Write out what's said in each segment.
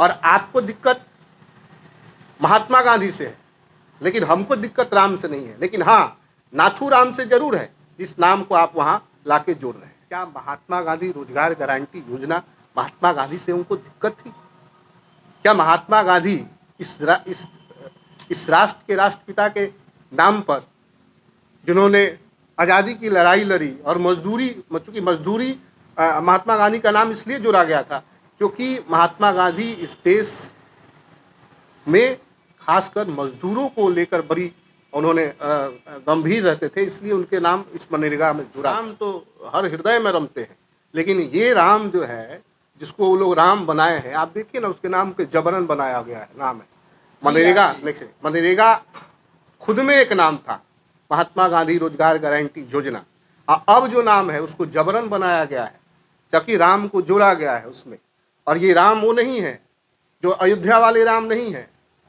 और आपको दिक्कत महात्मा गांधी से है, लेकिन हमको दिक्कत राम से नहीं है। लेकिन हाँ, नाथूराम से जरूर है, जिस नाम को आप वहाँ लाके जोड़ रहे हैं। क्या महात्मा गांधी रोजगार गारंटी योजना, महात्मा गांधी से उनको दिक्कत थी? क्या महात्मा गांधी इस राष्ट्र के राष्ट्रपिता के नाम पर, जिन्होंने आज़ादी की लड़ाई लड़ी और मजदूरी, चूँकि मजदूरी महात्मा गांधी का नाम इसलिए जोड़ा गया था क्योंकि महात्मा गांधी इस देश में खासकर मजदूरों को लेकर बड़ी उन्होंने गंभीर रहते थे, इसलिए उनके नाम इस मनरेगा में जुड़ा। राम तो हर हृदय में रमते हैं, लेकिन ये राम जो है, जिसको वो लोग राम बनाए हैं, आप देखिए ना, उसके नाम के जबरन बनाया गया है नाम है मनरेगा। मनरेगा खुद में एक नाम था, महात्मा गांधी रोजगार गारंटी योजना। अब जो नाम है उसको जबरन बनाया गया है, जबकि राम को जोड़ा गया है उसमें। और ये राम वो नहीं है जो अयोध्या वाले राम नहीं है,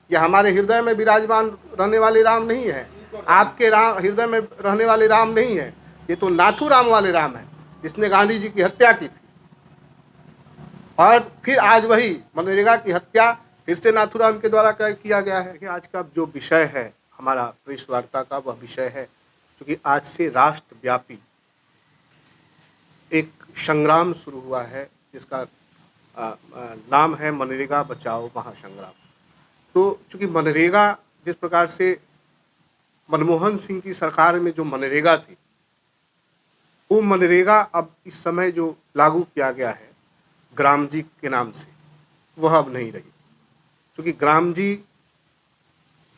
ये हमारे हृदय में विराजमान रहने वाले राम नहीं है, आपके राम हृदय में रहने वाले राम नहीं है। ये तो नाथूराम वाले राम है, जिसने गांधी जी की हत्या की थी। और फिर आज वही मनरेगा की हत्या फिर से नाथूराम के द्वारा किया गया है। कि आज का जो विषय है हमारा प्रेस वार्ता का, वह विषय है क्योंकि आज से राष्ट्रव्यापी एक संग्राम शुरू हुआ है, जिसका नाम है मनरेगा बचाओ महासंग्राम। तो चूँकि मनरेगा, जिस प्रकार से मनमोहन सिंह की सरकार में जो मनरेगा थी, वो मनरेगा अब इस समय जो लागू किया गया है ग्राम जी के नाम से, वह अब नहीं रही। क्योंकि ग्राम जी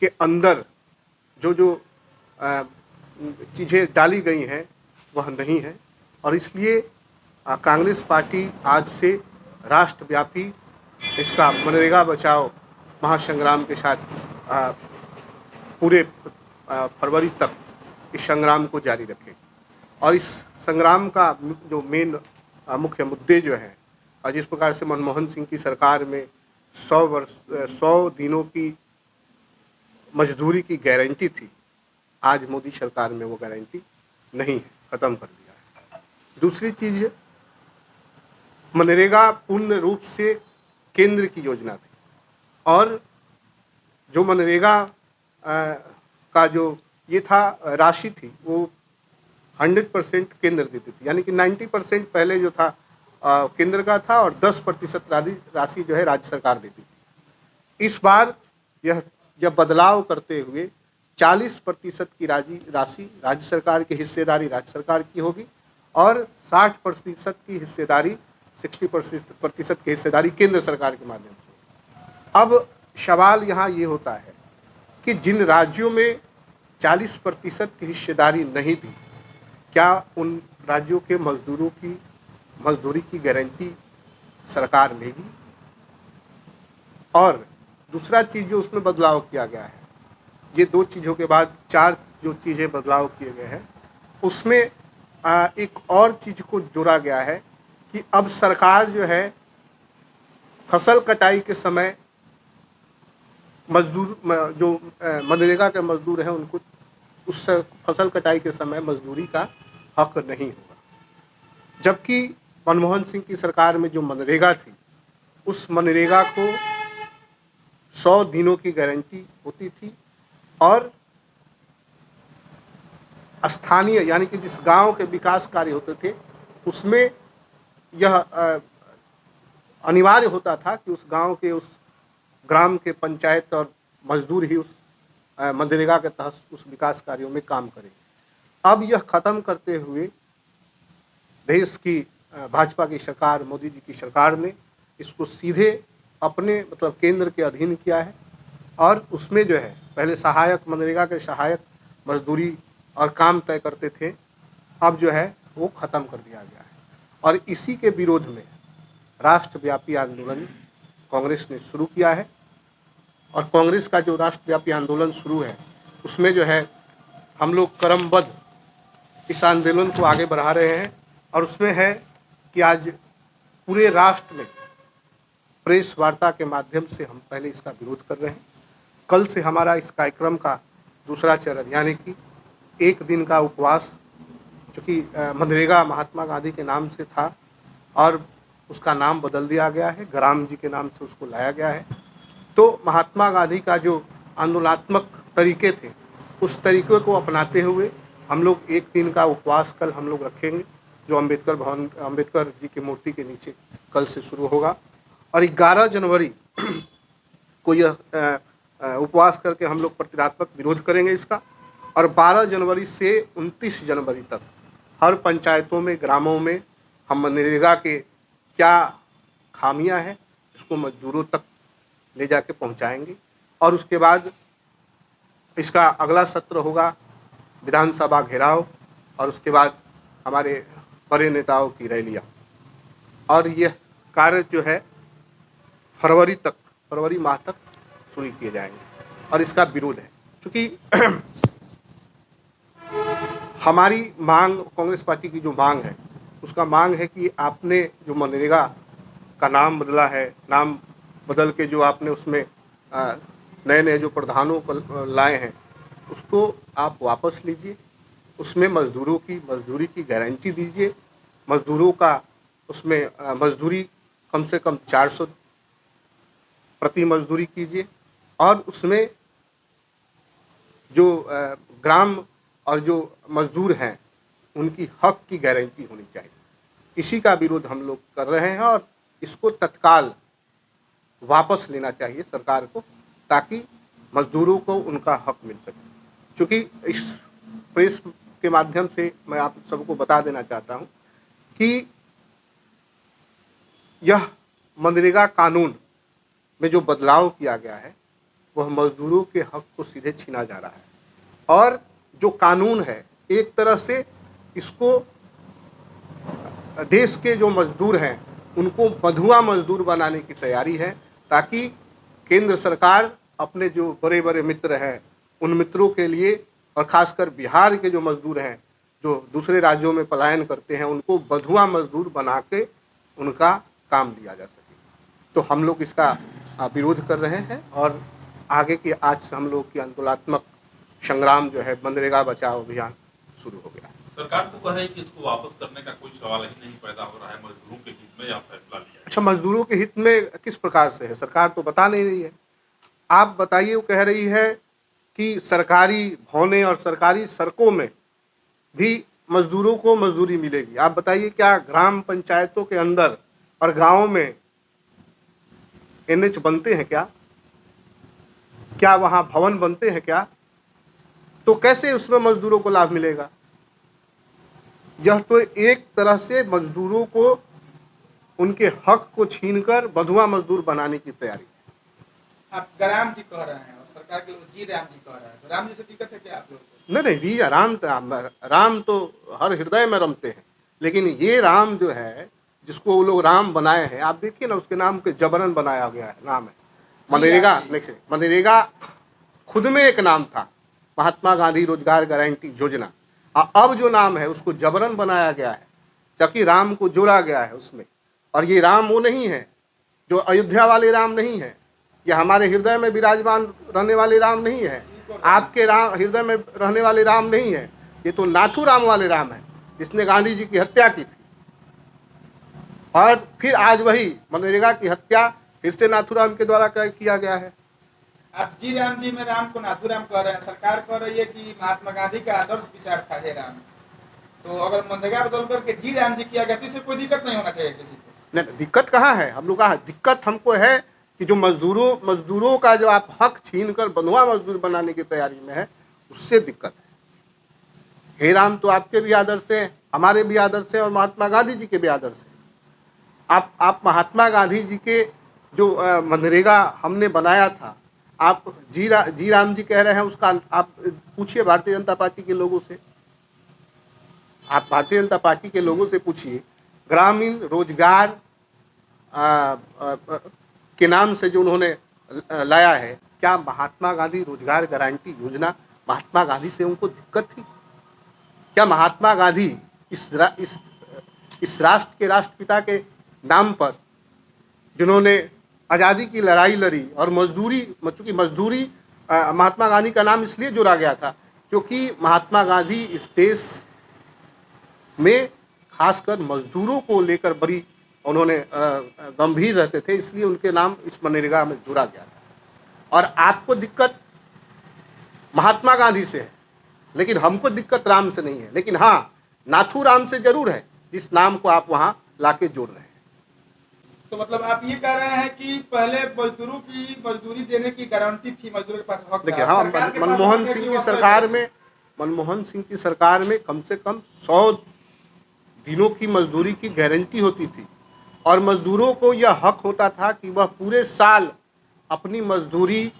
के अंदर जो जो चीज़ें डाली गई हैं वह नहीं है, और इसलिए कांग्रेस पार्टी आज से राष्ट्रव्यापी इसका मनरेगा बचाओ महासंग्राम के साथ पूरे फरवरी तक इस संग्राम को जारी रखें। और इस संग्राम का जो मेन मुख्य मुद्दे जो हैं, और जिस प्रकार से मनमोहन सिंह की सरकार में 100 दिनों की मजदूरी की गारंटी थी, आज मोदी सरकार में वो गारंटी नहीं है, ख़त्म कर दिया है। दूसरी चीज़, मनरेगा पूर्ण रूप से केंद्र की योजना थी, और जो मनरेगा का जो ये था राशि थी, वो 100% केंद्र देती थी, यानी कि 90% पहले जो था केंद्र का था और 10% राशि जो है राज्य सरकार देती थी। इस बार यह जब बदलाव करते हुए 40% की राशि राज्य सरकार की हिस्सेदारी राज्य सरकार की होगी, और 60% की हिस्सेदारी 60% की हिस्सेदारी केंद्र सरकार के माध्यम से। अब सवाल यहाँ ये होता है कि जिन राज्यों में 40% की हिस्सेदारी नहीं दी, क्या उन राज्यों के मजदूरों की मजदूरी की गारंटी सरकार लेगी? और दूसरा चीज़ जो उसमें बदलाव किया गया है, ये 2 चीज़ों के बाद 4 जो चीज़ें बदलाव किए गए हैं, उसमें एक और चीज़ को जोड़ा गया है कि अब सरकार जो है फसल कटाई के समय मजदूर जो मनरेगा के मजदूर हैं, उनको उस फसल कटाई के समय मजदूरी का हक नहीं होगा। जबकि मनमोहन सिंह की सरकार में जो मनरेगा थी, उस मनरेगा को 100 दिनों की गारंटी होती थी, और स्थानीय यानी कि जिस गांव के विकास कार्य होते थे उसमें यह अनिवार्य होता था कि उस गांव के उस ग्राम के पंचायत और मजदूर ही उस मनरेगा के तहत उस विकास कार्यों में काम करें। अब यह ख़त्म करते हुए देश की भाजपा की सरकार, मोदी जी की सरकार ने इसको सीधे अपने मतलब केंद्र के अधीन किया है, और उसमें जो है पहले सहायक मनरेगा के सहायक मजदूरी और काम तय करते थे, अब जो है वो ख़त्म कर दिया गया है। और इसी के विरोध में राष्ट्रव्यापी आंदोलन कांग्रेस ने शुरू किया है, और कांग्रेस का जो राष्ट्रव्यापी आंदोलन शुरू है उसमें जो है हम लोग क्रमबद्ध इस आंदोलन को आगे बढ़ा रहे हैं। और उसमें है कि आज पूरे राष्ट्र में प्रेस वार्ता के माध्यम से हम पहले इसका विरोध कर रहे हैं। कल से हमारा इस कार्यक्रम का दूसरा चरण यानी कि 1 दिन का उपवास, चूँकि मनरेगा महात्मा गांधी के नाम से था और उसका नाम बदल दिया गया है, ग्राम जी के नाम से उसको लाया गया है। तो महात्मा गांधी का जो आंदोलनात्मक तरीके थे, उस तरीके को अपनाते हुए हम लोग एक दिन का उपवास कल हम लोग रखेंगे, जो अम्बेडकर जी की मूर्ति के नीचे कल से शुरू होगा। और 11 जनवरी को यह उपवास करके हम लोग प्रतिरात्मक विरोध करेंगे इसका। और 12 जनवरी से 29 जनवरी तक हर पंचायतों में, ग्रामों में हम मनरेगा के क्या खामियां हैं इसको मजदूरों तक ले जाके पहुंचाएंगे। और उसके बाद इसका अगला सत्र होगा विधानसभा घेराव, और उसके बाद हमारे बड़े नेताओं की रैलियां। और यह कार्य जो है फरवरी माह तक शुरू किए जाएंगे। और इसका विरोध है, क्योंकि हमारी मांग, कांग्रेस पार्टी की जो मांग है, उसका मांग है कि आपने जो मनरेगा का नाम बदला है, नाम बदल के जो आपने उसमें नए नए जो प्रावधानों को लाए हैं, उसको आप वापस लीजिए। उसमें मजदूरी की गारंटी दीजिए। मजदूरों का उसमें मजदूरी कम से कम 400 प्रति मजदूरी कीजिए। और उसमें जो ग्राम और जो मजदूर हैं उनकी हक की गारंटी होनी चाहिए। इसी का विरोध हम लोग कर रहे हैं और इसको तत्काल वापस लेना चाहिए सरकार को, ताकि मजदूरों को उनका हक मिल सके। क्योंकि इस प्रेस के माध्यम से मैं आप सबको बता देना चाहता हूं कि यह मनरेगा कानून में जो बदलाव किया गया है वह मजदूरों के हक को सीधे छीना जा रहा है। और जो कानून है, एक तरह से इसको देश के जो मजदूर हैं उनको बंधुआ मजदूर बनाने की तैयारी है, ताकि केंद्र सरकार अपने जो बड़े बड़े मित्र हैं उन मित्रों के लिए, और खासकर बिहार के जो मजदूर हैं जो दूसरे राज्यों में पलायन करते हैं, उनको बंधुआ मजदूर बना के उनका काम लिया जा सके। तो हम लोग इसका विरोध कर रहे हैं। और आगे की आज से हम लोग की आंदोलनात्मक संग्राम जो है मनरेगा बचाओ अभियान शुरू हो गया। सरकार तो कहे कि इसको वापस करने का कोई सवाल ही नहीं पैदा हो रहा है, मजदूरों के हित में यह फैसला लिया। अच्छा, मजदूरों के हित में किस प्रकार से है? सरकार तो बता नहीं रही है। आप बताइए। वो कह रही है कि सरकारी भवनें और सरकारी सड़कों में भी मजदूरों को मजदूरी मिलेगी। आप बताइए, क्या ग्राम पंचायतों के अंदर और गांवों में एनएच बनते हैं क्या? क्या वहां भवन बनते हैं क्या? तो कैसे उसमें मजदूरों को लाभ मिलेगा? यह तो एक तरह से मजदूरों को उनके हक को छीनकर बंधुआ मजदूर बनाने की तैयारी है। आप राम जी कह रहे हैं और सरकार के लोग जी राम जी कह रहे हैं, तो राम जी से दिक्कत है क्या आप लोगों को? नहीं, जी राम तो हर हृदय में रमते हैं, लेकिन ये राम जो है जिसको वो लोग राम बनाए हैं, आप देखिए ना, उसके नाम के जबरन बनाया गया है, नाम है मनरेगा। मनरेगा खुद में एक नाम था, महात्मा गांधी रोजगार गारंटी योजना। अब जो नाम है उसको जबरन बनाया गया है, जबकि राम को जोड़ा गया है उसमें। और ये राम वो नहीं है जो अयोध्या वाले राम नहीं है, ये हमारे हृदय में विराजमान रहने वाले राम नहीं है, आपके राम हृदय में रहने वाले राम नहीं है। ये तो नाथू राम वाले राम है, जिसने गांधी जी की हत्या की थी। और फिर आज वही मनरेगा की हत्या फिर से नाथूराम के द्वारा किया गया है। आप जी राम जी में राम को नाथूराम कह रहे हैं, सरकार कह रही है कि महात्मा गांधी का आदर्श विचार था हे राम। तो अगर मनरेगा बदल करके जी राम जी किया गया तो इससे कोई दिक्कत नहीं होना चाहिए किसी को? नहीं, दिक्कत कहाँ है? हम लोग कहा दिक्कत हमको है कि जो मजदूरों का जो आप हक छीन कर बंधुआ मजदूर बनाने की तैयारी में है, उससे दिक्कत है। हे राम तो आपके भी आदर्श हैं, हमारे भी आदर्श हैं, और महात्मा गांधी जी के भी आदर्श हैं। आप महात्मा गांधी जी के जो मनरेगा हमने बनाया था, आप जी राम जी कह रहे हैं, उसका आप पूछिए भारतीय जनता पार्टी के लोगों से। आप भारतीय जनता पार्टी के लोगों से पूछिए, ग्रामीण रोजगार के नाम से जो उन्होंने लाया है, क्या महात्मा गांधी रोजगार गारंटी योजना, महात्मा गांधी से उनको दिक्कत थी क्या? महात्मा गांधी इस राष्ट्र के राष्ट्रपिता के नाम पर जिन्होंने आज़ादी की लड़ाई लड़ी, और मजदूरी महात्मा गांधी का नाम इसलिए जोड़ा गया था क्योंकि महात्मा गांधी इस देश में खासकर मजदूरों को लेकर बड़ी उन्होंने गंभीर रहते थे, इसलिए उनके नाम इस मनरेगा में जुड़ा गया था। और आपको दिक्कत महात्मा गांधी से है, लेकिन हमको दिक्कत राम से नहीं है। लेकिन हाँ, नाथूराम से जरूर है, जिस नाम को आप वहाँ लाके जोड़ रहे हैं। तो मतलब आप ये कह रहे हैं कि पहले मजदूरों की मजदूरी देने की गारंटी थी, मजदूरों के पास हक था। देखिए, हाँ, सरकार के पास मनमोहन हक है सिंह कि की वो सरकार में कम से कम 100 दिनों की मजदूरी की गारंटी होती थी, और मजदूरों को यह हक होता था कि वह पूरे साल अपनी मजदूरी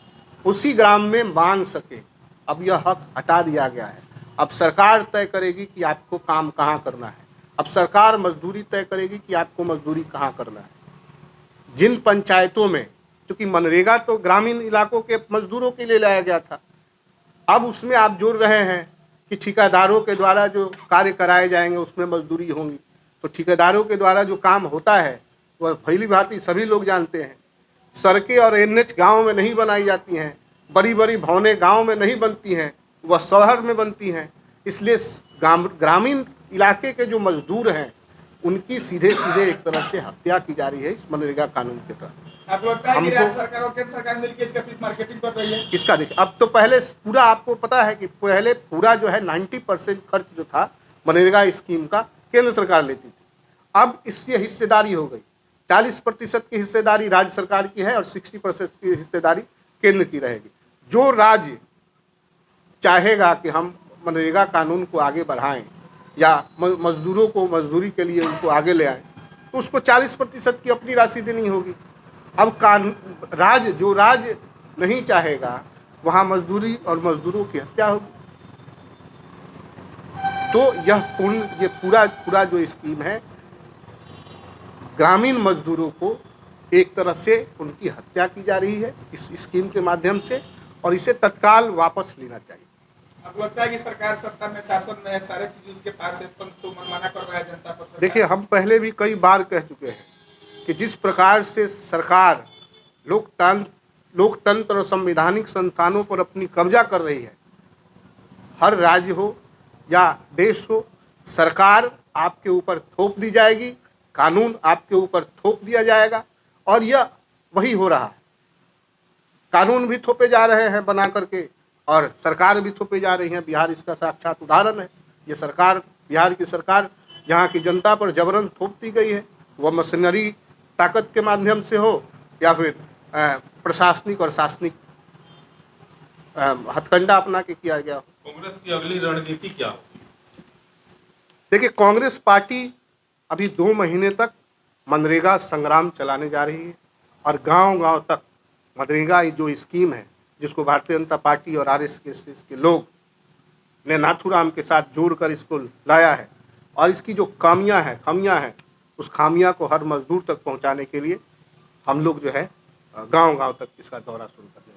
उसी ग्राम में मांग सके। अब यह हक हटा दिया गया है। अब सरकार तय करेगी कि आपको काम कहाँ करना है। अब सरकार मजदूरी तय करेगी कि आपको मजदूरी कहाँ करना है। जिन पंचायतों में, क्योंकि मनरेगा तो ग्रामीण इलाकों के मजदूरों के लिए लाया गया था, अब उसमें आप जोड़ रहे हैं कि ठेकेदारों के द्वारा जो कार्य कराए जाएंगे उसमें मजदूरी होंगी। तो ठेकेदारों के द्वारा जो काम होता है वह भली भांति सभी लोग जानते हैं। सड़कें और एनएच गाँव में नहीं बनाई जाती हैं, बड़ी बड़ी भवनें गाँव में नहीं बनती हैं, वह शहर में बनती हैं। इसलिए ग्रामीण इलाके के जो मजदूर हैं उनकी सीधे सीधे एक तरह से हत्या की जा रही है इस मनरेगा कानून के तहत। आपको लगता है कि राज्य सरकार और केंद्र सरकार मिलकर इसका सिर्फ मार्केटिंग कर रही है? इसका देखिए, अब तो पहले पूरा आपको पता है कि पहले पूरा जो है 90% खर्च जो था मनरेगा स्कीम का केंद्र सरकार लेती थी। अब इससे हिस्सेदारी हो गई, 40% की हिस्सेदारी राज्य सरकार की है और 60% की हिस्सेदारी केंद्र की रहेगी। जो राज्य चाहेगा कि हम मनरेगा कानून को आगे बढ़ाएं या मजदूरों को मजदूरी के लिए उनको आगे ले आएं, तो उसको 40% की अपनी राशि देनी होगी। अब जो राज्य नहीं चाहेगा वहाँ मजदूरी और मजदूरों की हत्या होगी। तो ये पूरा जो स्कीम है ग्रामीण मजदूरों को एक तरह से उनकी हत्या की जा रही है इस स्कीम के माध्यम से, और इसे तत्काल वापस लेना चाहिए। आपको लगता है कि सरकार सत्ता में, शासन में सारे चीज उसके पास है, परंतु मनमाना कर रहा है जनता पर? देखिए, हम पहले भी कई बार कह चुके हैं कि जिस प्रकार से सरकार लोकतंत्र और संवैधानिक संस्थानों पर अपनी कब्जा कर रही है, हर राज्य हो या देश हो, सरकार आपके ऊपर थोप दी जाएगी, कानून आपके ऊपर थोप दिया जाएगा, और यह वही हो रहा है। कानून भी थोपे जा रहे हैं बना करके, और सरकार भी थोपे जा रही है। बिहार इसका साक्षात उदाहरण है। ये सरकार, बिहार की सरकार, यहाँ की जनता पर जबरन थोपती गई है, वह मशीनरी ताकत के माध्यम से हो या फिर प्रशासनिक और शासनिक हथकंडा अपना के किया गया हो। कांग्रेस की अगली रणनीति क्या होगी? देखिए, कांग्रेस पार्टी अभी 2 महीने तक मनरेगा संग्राम चलाने जा रही है, और गांव-गांव तक मनरेगा जो स्कीम है, जिसको भारतीय जनता पार्टी और आरएसएस के लोग ने नाथूराम के साथ जोड़कर इसको लाया है, और इसकी जो खामियां हैं उस खामियां को हर मजदूर तक पहुंचाने के लिए हम लोग जो है गांव-गांव तक इसका दौरा शुरू कर देंगे।